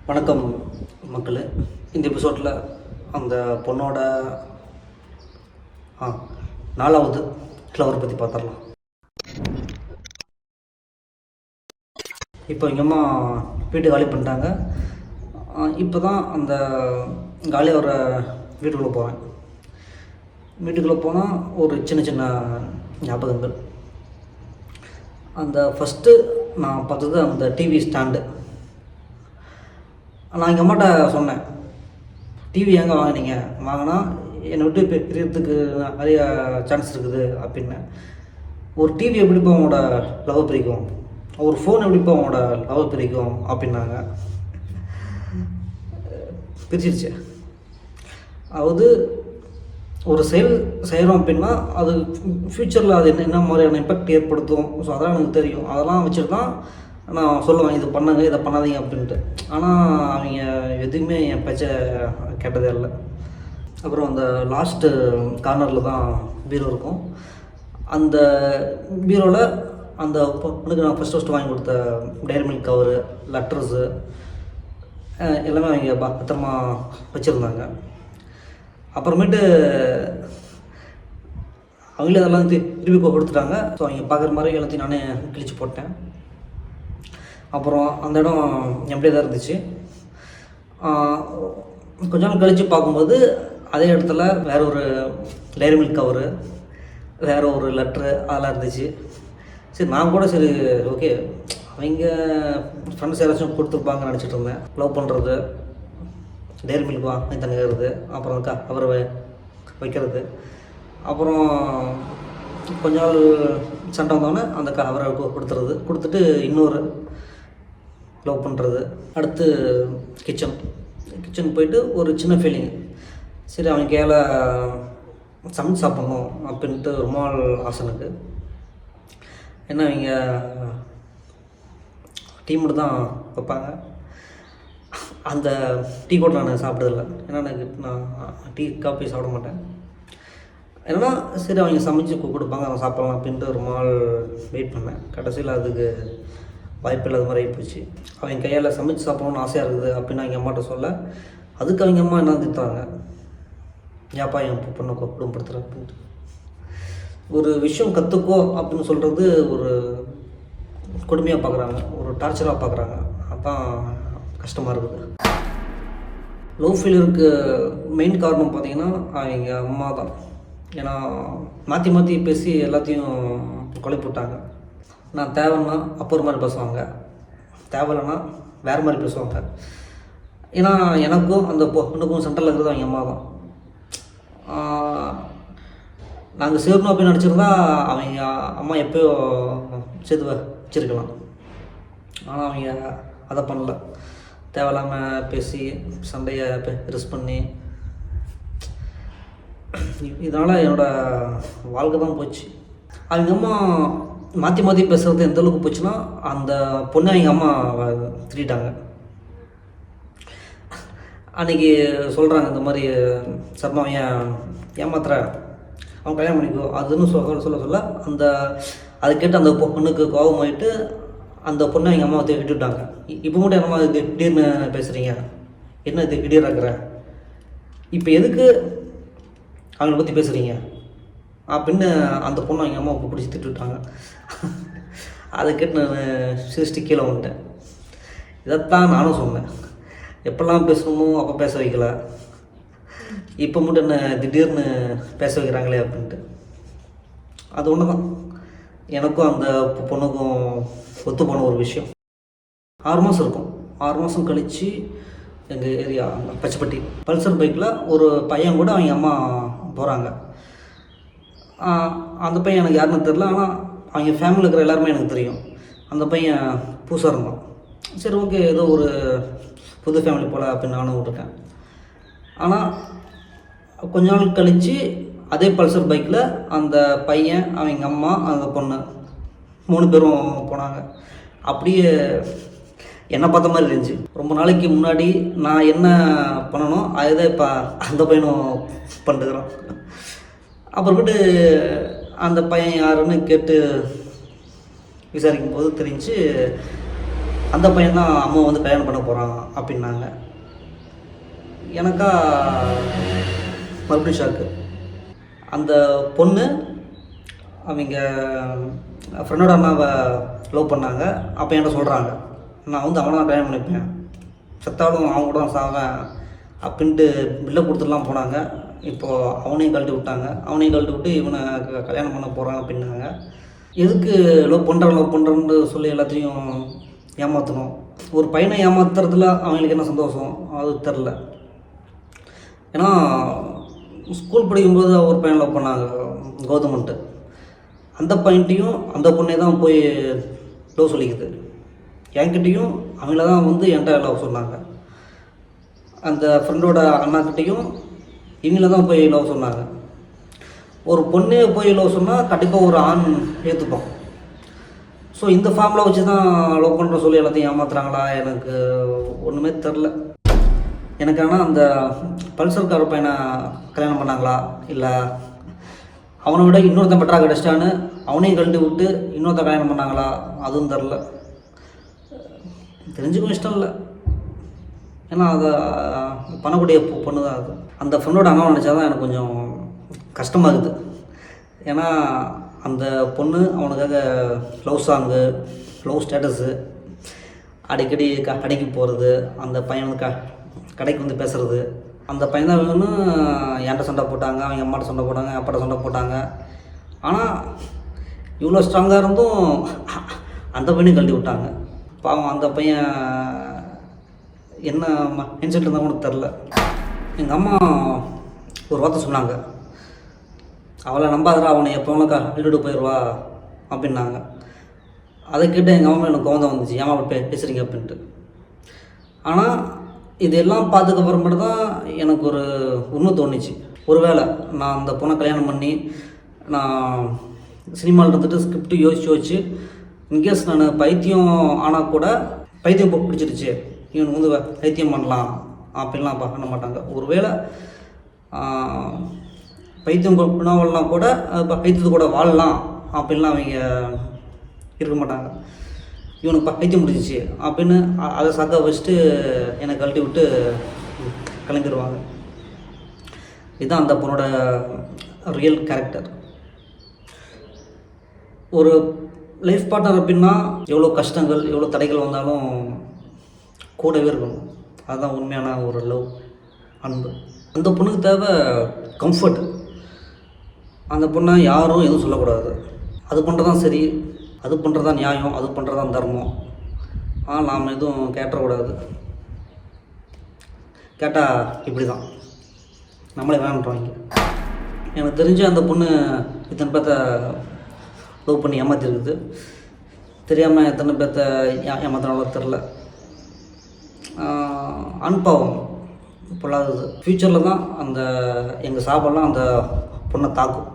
வணக்கம் மக்களே. இந்த எபிசோடில் அந்த பொண்ணோட 4வது ஃப்ளவர் பற்றி பார்த்துடலாம். இப்போ எங்கள் அம்மா வீட்டு காலி பண்ணிட்டாங்க. இப்போ தான் அந்த காலியாக வர வீட்டுக்குள்ளே போகிறேன். வீட்டுக்குள்ளே போனால் ஒரு சின்ன சின்ன ஞாபகங்கள். அந்த ஃபஸ்ட்டு நான் பார்த்தது அந்த டிவி ஸ்டாண்டு. நான் எங்கள் அம்மாட்ட சொன்னேன், டிவி எங்கே வாங்கினீங்க, வாங்கினா என்னை விட்டு பிரியறதுக்கு நிறைய சான்ஸ் இருக்குது அப்படின்னு. ஒரு டிவி எப்படிப்பா அவங்களோட லவ் பிரிக்கும், ஒரு ஃபோன் எப்படிப்பா அவங்களோட லவ் பிரிக்கும் அப்படின்னாங்க. பிரிச்சிருச்சு. அதாவது ஒரு செயல் செய்கிறோம் அப்படின்னா அது ஃப்யூச்சரில் அது என்ன மாதிரியான இம்பேக்ட் ஏற்படுத்தும். ஸோ அதெல்லாம் எனக்கு தெரியும். அதெல்லாம் வச்சுட்டு தான் நான் சொல்லுவேன், இது பண்ணுங்க, இதை பண்ணாதீங்க அப்படின்ட்டு. ஆனால் அவங்க எதுவுமே என் பேச்சை கேட்டதே இல்லை. அப்புறம் அந்த லாஸ்ட்டு கார்னரில் தான் பீரோ இருக்கும். அந்த பீரோவில் அந்த பொண்ணுக்கு நான் ஃபஸ்ட்டு வாங்கி கொடுத்த டைரி மில்க் கவரு, லெட்டர்ஸு எல்லாமே அவங்க பத்திரமா வச்சுருந்தாங்க. அப்புறமேட்டு அவங்களே அதெல்லாம் திருப்பி கொடுத்துட்டாங்க. ஸோ அவங்க பார்க்குற மாதிரி எல்லாத்தையும் நானே கிழிச்சு போட்டேன். அப்புறம் அந்த இடம் எப்படியே தான் இருந்துச்சு. கொஞ்ச நாள் கழித்து பார்க்கும்போது அதே இடத்துல வேறு ஒரு டைரி மில்க் கவரு, வேறு ஒரு லெட்ரு அதெல்லாம் இருந்துச்சு. சரி, நான் கூட சரி ஓகே அவங்க ஃப்ரெண்ட்ஸ் யாராச்சும் கொடுத்துருப்பாங்கன்னு நினச்சிட்டு இருந்தேன். லவ் பண்ணுறது, டைரி மில்க் வாங்கி தங்குறது, அப்புறம் கவரை வைக்கிறது. அப்புறம் கொஞ்ச நாள் சண்டை வந்தோடனே அந்த கவரை கொடுத்துட்டு இன்னொரு லவ் பண்ணுறது. அடுத்து கிச்சன் போயிட்டு ஒரு சின்ன ஃபீலிங், சரி அவங்க கையில் சமைச்சு சாப்பிட்ணும் அப்படின்ட்டு ரொம்ப நாள் ஆசை எனக்கு. ஏன்னா அவங்க டீ மட்டும் தான் வைப்பாங்க. அந்த டீ கூட நான் சாப்பிட்டதில்லை. ஏன்னா நான் டீ காஃபி சாப்பிட மாட்டேன். ஏன்னா சரி அவங்க சமைச்சு கொடுப்பாங்க, நான் சாப்பிட்லாம் அப்படின்ட்டு ரொம்ப நாள் வெயிட் பண்ணேன். கடைசியில் அதுக்கு வாய்ப்பு இல்லாத மாதிரி ஆகிப்போச்சு. அவங்க கையால் சமைச்சு சாப்பிடணும்னு ஆசையாக இருக்குது அப்படின்னு அவங்க அம்மாட்ட சொல்ல, அதுக்கு அவங்க அம்மா என்ன திட்டுறாங்க, ஏப்பா என் பொண்ணை குடும்பப்படுத்துகிற அப்படின்ட்டு. ஒரு விஷயம் கற்றுக்கோ அப்படின்னு சொல்கிறது ஒரு கொடுமையாக பார்க்குறாங்க, ஒரு டார்ச்சராக பார்க்குறாங்க. அதுதான் கஷ்டமாக இருக்குது. லவ் ஃபெயிலியருக்கு மெயின் காரணம் பார்த்திங்கன்னா அவங்க அம்மா தான். ஏன்னா மாற்றி பேசி எல்லாத்தையும் கொலை போட்டாங்க. நான் தேவைன்னா அப்போ ஒரு மாதிரி பேசுவாங்க, தேவையில்லைன்னா வேறு மாதிரி பேசுவாங்க. ஏன்னா எனக்கும் அந்த பொண்ணுக்கும் சென்டரில் இருக்கிறது அவங்க அம்மா தான். நாங்கள் சேரணும் அப்படின்னு நினச்சிருந்தா அவங்க அம்மா எப்போயோ சேர்த்து வச்சிருக்கலாம். ஆனால் அவங்க அதை பண்ணல. தேவையில்லாமல் பேசி சண்டையை பெருசு பண்ணி, இதனால் என்னோடய வாழ்க்கை தான் போச்சு. அவங்க அம்மா மாற்றி பேசுகிறது எந்த அளவுக்கு போச்சுன்னா, அந்த பொண்ணு அவங்க அம்மா திட்டாங்க. அன்றைக்கி சொல்கிறாங்க, இந்த மாதிரி சர்மா ஏமாத்துற, அவன் கல்யாணம் பண்ணிக்கோ அதுன்னு சொல்ல அந்த அதை கேட்டு அந்த பொண்ணுக்கு கோபமாயிட்டு அந்த பொண்ணை அவங்க அம்மாவை திட்டாங்க. இப்போ மட்டும் என்னம்மா இது திடீர்னு பேசுகிறீங்க, என்ன இது திடீர்னுங்கிற, இப்போ எதுக்கு அவங்கள பற்றி பேசுகிறீங்க அப்படின்னு அந்த பொண்ணு அவங்க அம்மாவுக்கு பிடிச்சி திட்டுவிட்டாங்க. அதை கேட்டு நான் சிரிச்சிட்டு கீழே வந்துட்டேன். இதைத்தான் நானும் சொன்னேன், எப்பெல்லாம் பேசணுமோ அப்போ பேச வைக்கல, இப்போ மட்டும் என்ன திடீர்னு பேச வைக்கிறாங்களே அப்படின்ட்டு. அது ஒன்று தான் எனக்கும் அந்த பொண்ணுக்கும் ஒத்து போன ஒரு விஷயம். 6 மாதம் இருக்கும். 6 மாதம் கழித்து எங்கள் ஏரியா பச்சைப்பட்டி பல்சர் பைக்கில் ஒரு பையன் கூட அவங்க அம்மா போகிறாங்க. அந்த பையன் எனக்கு யாருன்னு தெரில, ஆனால் அவங்க ஃபேமிலியில் இருக்கிற எல்லாருமே எனக்கு தெரியும். அந்த பையன் புதுசாக இருந்தான். சரி ஓகே, ஏதோ ஒரு புது ஃபேமிலி போல் அப்படின்னு நானும் விட்டுட்டேன். ஆனால் கொஞ்ச நாள் கழித்து அதே பல்சர் பைக்கில் அந்த பையன், அவங்க அம்மா, அந்த பொண்ணு 3 பேரும் போனாங்க. அப்படியே என்ன பார்த்த மாதிரி இருந்துச்சு. ரொம்ப நாளைக்கு முன்னாடி நான் என்ன பண்ணணும் அதுதான் இப்போ அந்த பையனும் பண்ணிட்டுக்கிறான். அப்புறமேட்டு அந்த பையன் யாருன்னு கேட்டு விசாரிக்கும் போது தெரிஞ்சு அந்த பையன் தான் அம்மா வந்து கல்யாணம் பண்ண போகிறான் அப்படின்னாங்க. எனக்கா மறுபடியும் ஷாக்கு. அந்த பொண்ணு அவங்க ஃப்ரெண்டோட அண்ணாவை லவ் பண்ணாங்க. அப்போ என்கிட்ட சொல்கிறாங்க, நான் வந்து அவனை தான் கல்யாணம் பண்ணிப்பேன், செத்தாலும் அவங்க கூட தான் சாவேன் அப்படின்ட்டு பில்லை கொடுத்துட்டுலாம் போனாங்க. இப்போது அவனையும் கழட்டி விட்டு இவனை கல்யாணம் பண்ண போகிறான் அப்படின்னாங்க. எதுக்கு லவ் பண்ணுறேன்னு சொல்லி எல்லாத்தையும் ஏமாற்றணும்? ஒரு பையனை ஏமாத்துறதுல அவங்களுக்கு என்ன சந்தோஷம் அது தெரில. ஏன்னா ஸ்கூல் படிக்கும்போது ஒரு பையன் லவ் பண்ணாங்க, கௌதமன்ட்டு. அந்த பையன்ட்டையும் அந்த பொண்ணே தான் போய் லவ் சொல்லிக்குது. என்கிட்டையும் அவங்கள தான் வந்து என்கிட்ட லவ் சொன்னாங்க. அந்த ஃப்ரெண்டோட அண்ணாக்கிட்டையும் இவங்கள தான் போய் லவ் சொன்னாங்க. ஒரு பொண்ணே போய் லவ் சொன்னால் கண்டிப்பாக ஒரு ஆண் ஏற்றுப்பான். ஸோ இந்த ஃபார்மில் வச்சு தான் லவ் பண்ணுற சொல்லி எல்லாத்தையும் ஏமாத்துறாங்களா எனக்கு ஒன்றுமே தெரில. எனக்கு ஆனால் அந்த பல்சர் கார் பையனை கல்யாணம் பண்ணாங்களா, இல்லை அவனை விட இன்னொருத்தன் பெட்டராக கிடச்சிட்டான்னு அவனையும் கழட்டி விட்டு இன்னொருத்தன் கல்யாணம் பண்ணாங்களா அதுவும் தெரில. தெரிஞ்சுக்கும் இஷ்டம் இல்லை. ஏன்னா அதை பண்ணக்கூடிய பொண்ணு தான் அது. அந்த ஃப்ரெண்டோட அம்மா நினச்சா தான் எனக்கு கொஞ்சம் கஷ்டமாக இருக்குது. ஏன்னா அந்த பொண்ணு அவனுக்காக லவ் சாங்கு, லவ் ஸ்டேட்டஸு, அடிக்கடி கடைக்கு போகிறது, அந்த பையன் வந்து கடைக்கு வந்து பேசுகிறது. அந்த பையன் தான் வேணும்னு என்கிட்ட சண்டை போட்டாங்க, அவங்க அம்மாட்ட சண்டை போட்டாங்க, அப்பாட்ட சண்டை போட்டாங்க. ஆனால் இவ்வளோ ஸ்ட்ராங்காக இருந்தும் அந்த பையனையும் கழட்டி விட்டாங்க. பாவம் அந்த பையன் என்ன மைண்ட் இருந்தால் கூட தெரில. எங்கள் அம்மா ஒரு வார்த்தை சொன்னாங்க, அவளை நம்பாதரா, அவனை எப்போவும் கழட்டிட்டு போயிடுவா அப்படின்னாங்க. அதை கேட்டு எங்கள் அம்மா எனக்கு கோவம் வந்துச்சு, ஏமா அப்படி பேசுகிறீங்க அப்படின்ட்டு. ஆனால் இதெல்லாம் பார்த்ததுக்கப்புறமேட்டு தான் எனக்கு ஒரு உண்மை தோணுச்சு. ஒருவேளை நான் அந்த பொண்ணை கல்யாணம் பண்ணி நான் சினிமாவில் இருந்துட்டு ஸ்கிரிப்ட் யோசிச்சு இன்கேஸ் நான் பைத்தியம் ஆனால் கூட பைத்தியம் பிடிச்சிருச்சு, இவனுக்கு வந்து பைத்தியம் பண்ணலாம் அப்படின்லாம் பண்ண மாட்டாங்க. ஒருவேளை பைத்தியம் குணவெல்லாம் கூட பைத்தியத்து கூட வாழலாம் அப்படின்லாம் அவங்க இருக்க மாட்டாங்க. இவனுக்கு பைத்தியம் முடிஞ்சிச்சு அப்படின்னு அதை சக்க வச்சுட்டு என்னை கழட்டி விட்டு கிளம்பிடுவாங்க. இதுதான் அந்த பொண்ணோட ரியல் கேரக்டர். ஒரு லைஃப் பார்ட்னர் அப்படின்னா எவ்வளோ கஷ்டங்கள் எவ்வளோ தடைகள் வந்தாலும் கூடவே இருக்கணும். அதுதான் உண்மையான ஒரு லவ், அன்பு. அந்த பொண்ணுக்கு தேவை கம்ஃபர்ட். அந்த பொண்ணை யாரும் எதுவும் சொல்லக்கூடாது. அது பண்ணுறதான் சரி, அது பண்ணுறதான் நியாயம், அது பண்ணுறதான் தர்மம். நாம் எதுவும் கேட்டக்கூடாது. கேட்டால் இப்படி தான் நம்மளே வேணுன்றவாங்க. எனக்கு தெரிஞ்சு அந்த பொண்ணு இத்தனை பேர்த்த லவ் பண்ணி ஏமாற்றிருக்குது. தெரியாமல் எத்தனை பேர்த்த ஏமாத்தினாலும் தெரில. அன்பாவம் பொல்லாதது. ஃப்யூச்சரில் தான் அந்த எங்கள் சாப்பாடெலாம் அந்த பொண்ணை தாக்கும்.